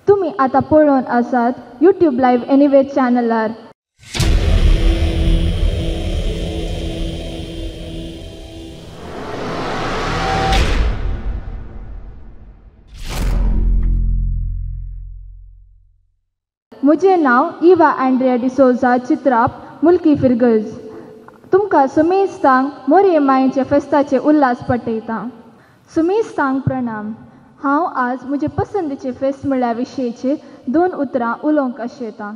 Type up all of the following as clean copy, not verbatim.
तुम्ही आता पळोवन आसात यूट्यूब लाईव्ह एनिवे चॅनलार. म्हजें नांव इवा अँड्रिया डिसोजा चित्राप मुल्की फिरगल्स. तुमकां सुमेस्तांक मोरये मायेच्या फेस्ताचे उल्हास पटयता. सुमेस्तांक प्रणाम. हांव आज म्हजे पसंदीचे फेस्त म्हळ्यार विशयेचेर 2 उतरां उलोवंक आशेतां.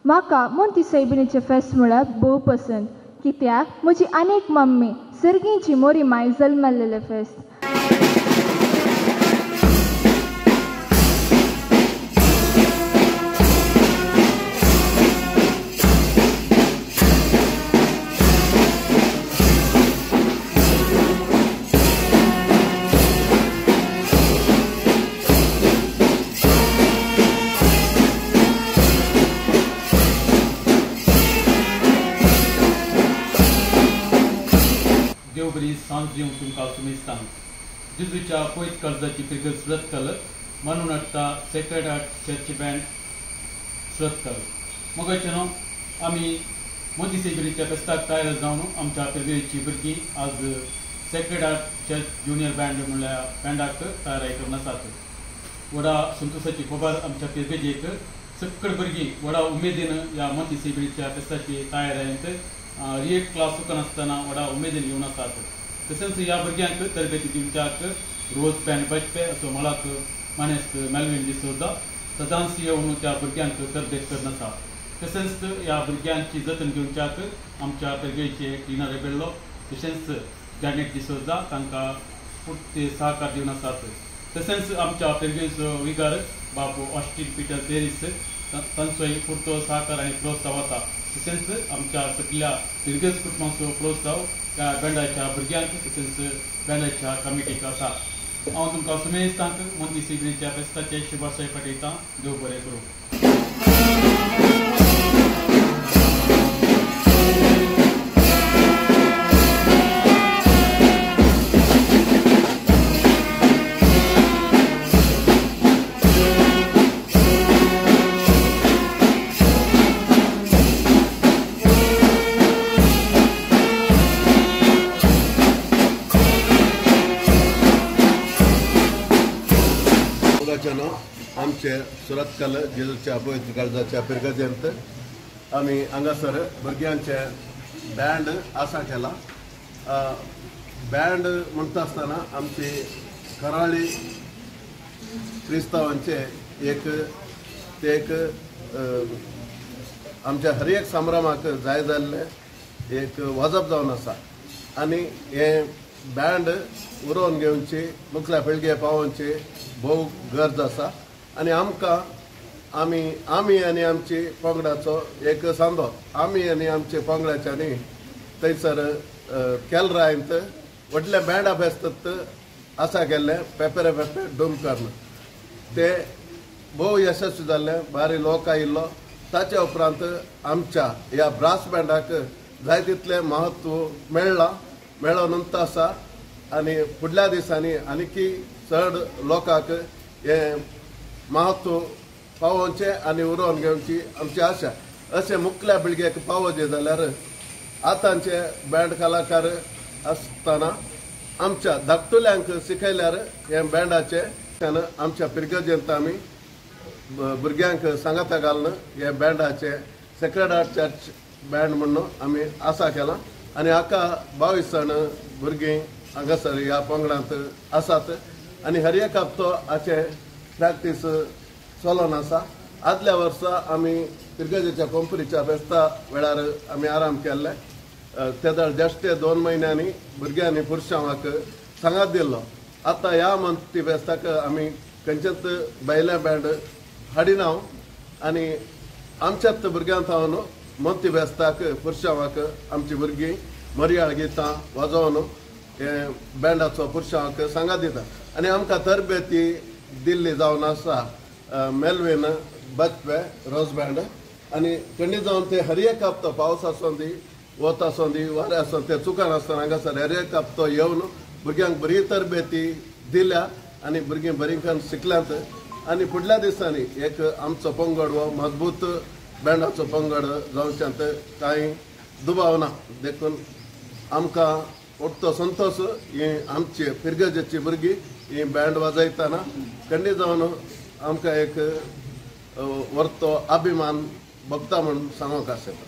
म्हाका मोंती सैबिणीचें फेस्त म्हळ्यार भोव पसंद, कित्याक म्हजी आनीक मम्मी सर्गेची मोरी माय जल्मल्लेलें फेस्त. देवबरी सांज दिवंक तुमकां सुमेस्तांक. जेजूच्या पयत कर्जाची फिरगल्स रद्द केलं म्हणून हाडटा सेक्रेड हार्ट चर्च बँड रद्द केलं. मोगाचेनो आमी मोदी सैबिणीच्या फेस्ताक तयार जावन आमच्या फिरगळीची भुरगीं आज sacred heart church junior band म्हणल्यार बँडाक तयारी करून आसात. व्हडा संतोशाची खबर आमच्या फिरगेजेक सक्कड भुरगीं व्हडा उमेदीन ह्या मोदी सैबिणीच्या फेस्ताची तयारेंत रिएट क्लास चुकन आसतना व्हडा उमेदीन येवन आसात. तशेंच ह्या भुरग्यांक तरबेती दिवच्याक रोज पॅन बचपे असो मळाक मानेस्त मेल्विन डिसोजा सदांच येवन त्या भुरग्यांक तरबेत करन आसा. तशेंच ह्या भुरग्यांची जतन घेवच्याक आमच्या पेरगेचे टिना रेबेल्लो तशेंच जॅनेट डिसोजा तांकां पुर्ते सहकार दिवन आसात. तशेंच आमच्या पेरगेचो विगार बाबू ऑस्टीन पिटर पेरीस तांचोय पुरतो सहकार आनी प्रोत्साह वता. तशेंच आमच्या सगळ्या फिरगल्स कुटुंबाचो प्रोत्साह त्या बँडाच्या भुरग्यांक तशेंच बँडाच्या कमिटीक आसा. हांव तुमकां सुमेस्तांक मोदी सैबिणीच्या फेस्ताचे शुभाशय पटयतां. देव बरें करूं. आमचे सुरतकल जेजूच्या पवित्र काळजाच्या फिरगजेंत आमी हांगासर भुरग्यांचे बँड आसा केला. बँड म्हणटा आसतना आमची कराळी क्रिस्तांवांचे एक आमच्या हर एक संभ्रमाक जाय जाल्ले एक वजप जावन आसा. आनी हे बँड उरोवन घेवची मुखल्या पिळगे पावोवची भोव गरज आसा. आनी आमकां आमी आनी आमची पंगडाचो एक सांदो आमी आनी आमचे पंगडाच्यांनी थंयसर केलरांत व्हडले बँडा फेस्त आसा केल्ले पेपरे डूम करन. ते भोव यशस्वी जाल्ले. बारी लोक आयिल्लो. ताच्या उपरांत आमच्या ह्या ब्रास बँडाक जाय तितलें महत्व मेळोनंत आसा. आनी फुडल्या दिसांनी आनीकी चड लोकांक हे महत्व पावोवचें आनी उरोवन घेवची आमची आशा. अशें मुखल्या पिळगेक पावोवचें जाल्यार आतांचे बँड कलाकार आसतना आमच्या धाकटुल्यांक शिकयल्यार हे बँडाचे आमच्या पिरगजेंत आमी भुरग्यांक सांगाता घालून हे बँडाचे सेक्रेड हार्ट चर्च बँड म्हणून आमी आसा केला. आनी हाका 22 जण भुरगीं हांगासर ह्या पंगडांत आसात. आनी हर एक हप्तो हाचे प्रॅक्टीस चलोन आसा. आदल्या वर्सा आमी पिरगजेच्या कंपनीच्या फेस्ता वेळार आमी आराम केल्ले. तेदळ जेश्टे 2 म्हयन्यांनी भुरग्यांनी पुरशांवाक सांगात दिल्लो. आतां ह्या मोंती फेस्ताक आमी खंयचेच बैले बँड हाडिना आनी आमच्याच भुरग्यांक हांवन मोंती फेस्ताक पुरशांवाक आमची भुरगीं मरयाळ गितां वाजोवन हे बँडाचो पुरशांवाक सांगात दिता. आनी आमकां तरबेती दिल्ली जावन आसा मेल्विन बचपे रोज बँड. आनी खंडी जावन ते हर एक हप्तो पावस आसूं दी वत आसूं दी वारें आसूं ते चुकान आसतना हांगासर हर एक हप्तो येवन भुरग्यांक बरी तरबेती दिल्या आनी भुरगीं बरीं करून शिकल्यांत. आणि फुडल्या दिसांनी एक आमचो पंगड हो मजबूत बँडाचो पंगड जावच्यांत कांय दुबाव ना देखून आमकां उठतो संतोष ही आमची फिरगजेची भुरगीं ही बँड वाजयतना खंडी जावन आमकां एक व्हरतो अभिमान भोगता म्हणून सांगूंक आसता.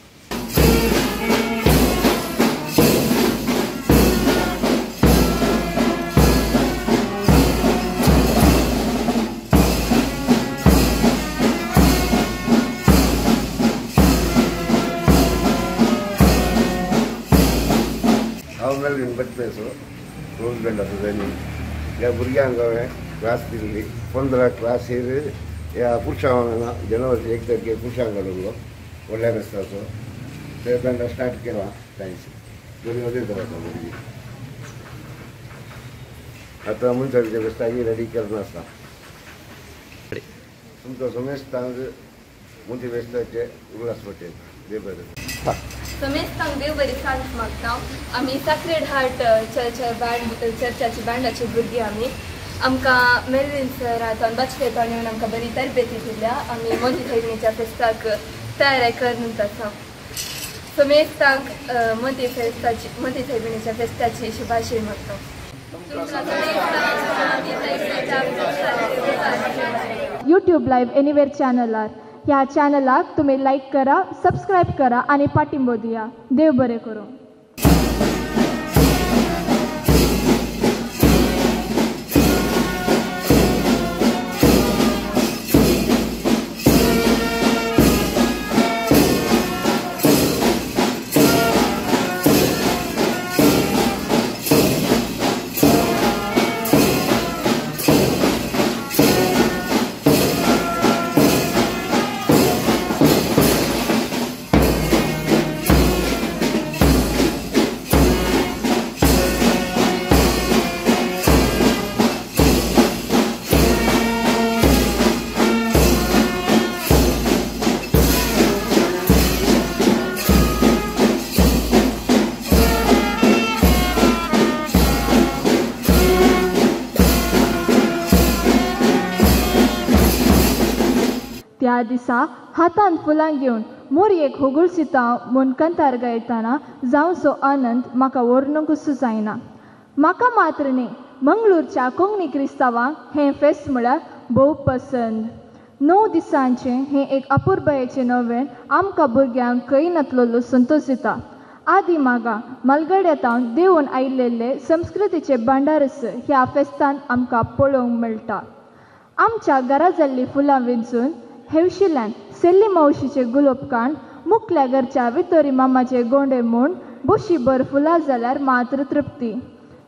हांव बटपेसो रोज बँड आसा जायनी ह्या भुरग्यांक हांवें क्लास दिल्ली 15 क्लास ह्या पुरुशां वांगडा जनवरी 1 तारखेक पुरुशांक घालूंक व्हडल्या रस्त्याचो ते बँडा स्टार्ट केला तांची बरी वजयता आतां भुरगीं आतां मनशाच्या फेस्ताची रेडी केल्लो आसा. तुमचो समेस्तांक मोठी फेस्ताचे उल्हास पटेल देव बरें. समेस्तांक देव बरी सांग मागता. आमी सॅक्रेड हार्ट चर्चाची बँडाची भुरगीं आमी आमकां मेल्विन सर आतां बचपेतान येवन आमकां बरी तरबेती दिल्या. आमी मोदी सैबीणीच्या फेस्ताक तयारी करत आसा. समेस्तांक मोदी सैबीणीच्या फेस्ताची शुभाशय मागता. यूट्यूब लाईव्ह एनिवेअर चॅनलार ह्या चॅनलाक तुम्ही लाईक करा, सबस्क्राईब करा आणि पाठिंबो दिया. देव बरें करूं. त्या दिसा हातान फुलां घेवन मोरयेक होगुळसिता म्हूण कंतार गायतना जावचो आनंद म्हाका वर्णूंकच जायना. म्हाका मात्र न्ही, मंगळूरच्या कोंकणी क्रिस्तांवांक हें फेस्त म्हळ्यार भोव पसंद. 9 दिसांचें हें एक अपुर्बायेचें नवें आमकां भुरग्यांक खंय नातलोलो संतोश दिता. आदी मागा मलगड्यातावन देंवन आयिल्ले संस्कृतीचे भांडारस ह्या फेस्तान आमकां पळोवंक मेळटा. आमच्या घरा जाल्लीं फुलां विंचून हेवशिल्यान सेल्ली मावशीचे गुलाबकांड, मुखल्या घरच्या वितोरी मामाचे गोंडे म्हूण बोशीभर फुलां जाल्यार मात्र तृप्ती.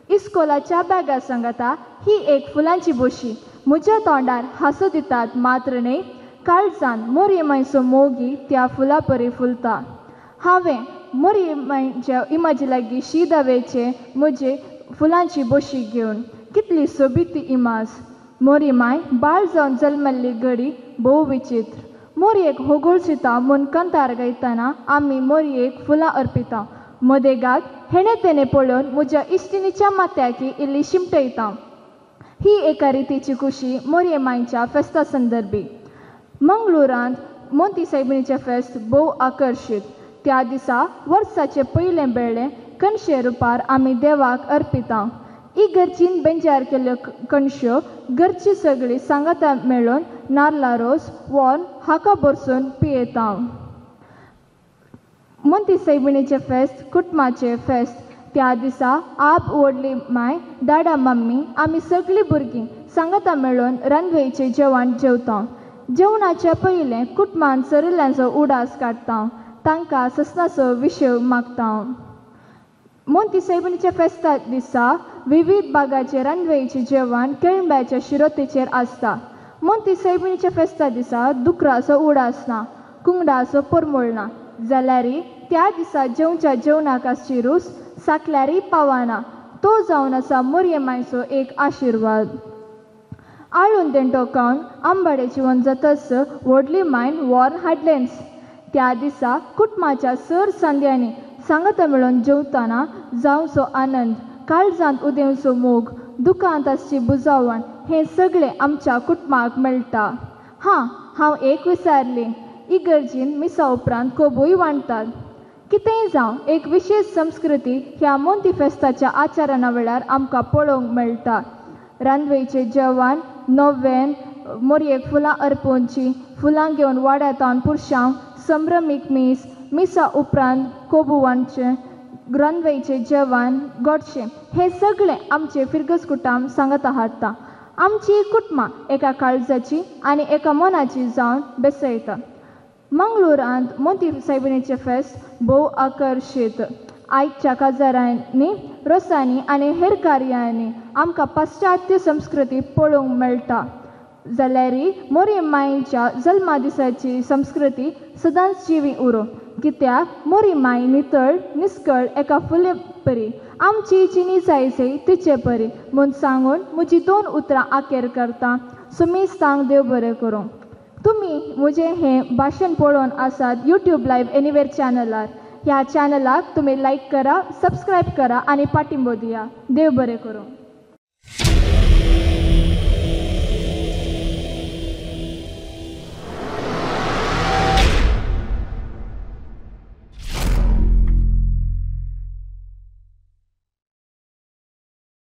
इस्कोलाच्या बॅगा सांगता ही एक फुलांची बोशी. म्हज्या तोंडार हांसो दितात मात्र न्ही, काळजान मोरयेमांचो मोगी त्या फुला परी फुलता. हांवें मोरयेमांच्या इमाजी लागीं शीदावेचे म्हजे फुलांची बोशी घेवन कितली सोबीत ती इमाज. मोरयेमाय बाळ जावन जल्मल्ली घडी भोव विचित्र. मोरयेक होगुळसिता म्हूण कंतार गायतना आमी मोरयेक फुलां अर्पिता. मदेगाक हेणे तेणे पळोवन म्हज्या इश्टिणीच्या माथ्याकी इल्ली शिमटयता. ही एका रितीची खुशी मोरयेमांच्या फेस्ता संदर्भी. मंगळुरांत मोती सैबीणीचें फेस्त भोव आकर्शीत. त्या दिसा वर्साचें पयलें बेळ्ळें कणशे रुपार आमी देवाक अर्पिता. इगर्जीन बेंजार केल्ल्यो कणश्यो घरची सगळीं सांगाता मेळून नाल्ला रोस वॉन हाका बरसून पियेता. मोती सैबीणीचें फेस्त कुटुंबाचें फेस्त. त्या दिसा आप व्हडली माय दादा मम्मी आमी सगळीं भुरगीं सांगाता मेळून रांदवेचें जेवण जेवता. जेवणाच्या पयलें कुटुंबान सरिल्ल्यांचो उडास काडटा, तांकां ससनाचो विशय मागता. मोती सैबीणीच्या फेस्ता दिसा विविध भागाचे रांदवेचें जेवण केळंब्याच्या शिरोतेचेर आसता. मोती सैबीणीच्या फेस्ता दिसा दुकराचो उडास ना, कुंगडाचो परमळ ना. जाल्यारी त्या दिसा जेवच्या जेवणाक आसची रूस साकल्यारी पावाना. तो जावन आसा मोरयेमांचो एक आशिर्वाद. आळून देंटो खावन आंबाड्याची वन जाताच व्हडली मायन वॉर्न हाडलेंच. त्या दिसा कुटुंबाच्या सर सांद्यांनी सांगाता मेळून जेवतना जावचो आनंद, काळजांत उदेवचो मोग, दुखांत आसची बुजावण हें सगळें आमच्या कुटुंबाक मेळटा. हांव एक विचारलें, इगर्जीन मिसा उपरांत कोबूय वांटतात. कितेंय जावं, एक विशेश संस्कृती ह्या मोंती फेस्ताच्या आचरणा वेळार आमकां पळोवंक मेळटा. रांदवेचें जेवण, नव्वेन, मोरयेक फुलां अर्पोवची, फुलां घेवन वाड्यातावन पुरशांक, संभ्रमीक मिसा उपरांत कोबू वांटचें, रांदवेचें जेवण, गोडशें, हें सगळें आमचे फिरगस कुटुंब सांगता हाडटा. आमची कुटुंबां एका काळजाची आनी एका मनाची जावन बेसयता. मंगळुरांत मोंती सायबिणीचें फेस्त भोव आकर्शीत. आयच्या काजारांनी, रोसांनी आनी हेर कार्यांनी आमकां पाश्चात्य संस्कृती पळोवंक मेळटा. जाल्यारय मोरये मायेच्या जल्मा दिसाची संस्कृती सदांच जिवी उरो. कित्याक मोरी माय नितळ निस्कळ एका फुले परी, आमची जिणी जायजय तिचे परी म्हूण सांगून म्हजी 2 उतरां आखेर करता. सुमेस्तांक देव बरें करूं. तुमी म्हजें हें भाशण पळोवन आसात यूट्यूब लायव्ह एनिवेर चॅनलार. ह्या चॅनलाक तुमी लायक करा, सबस्क्रायब करा आनी पाठिंबो दिया. देव बरें करूं.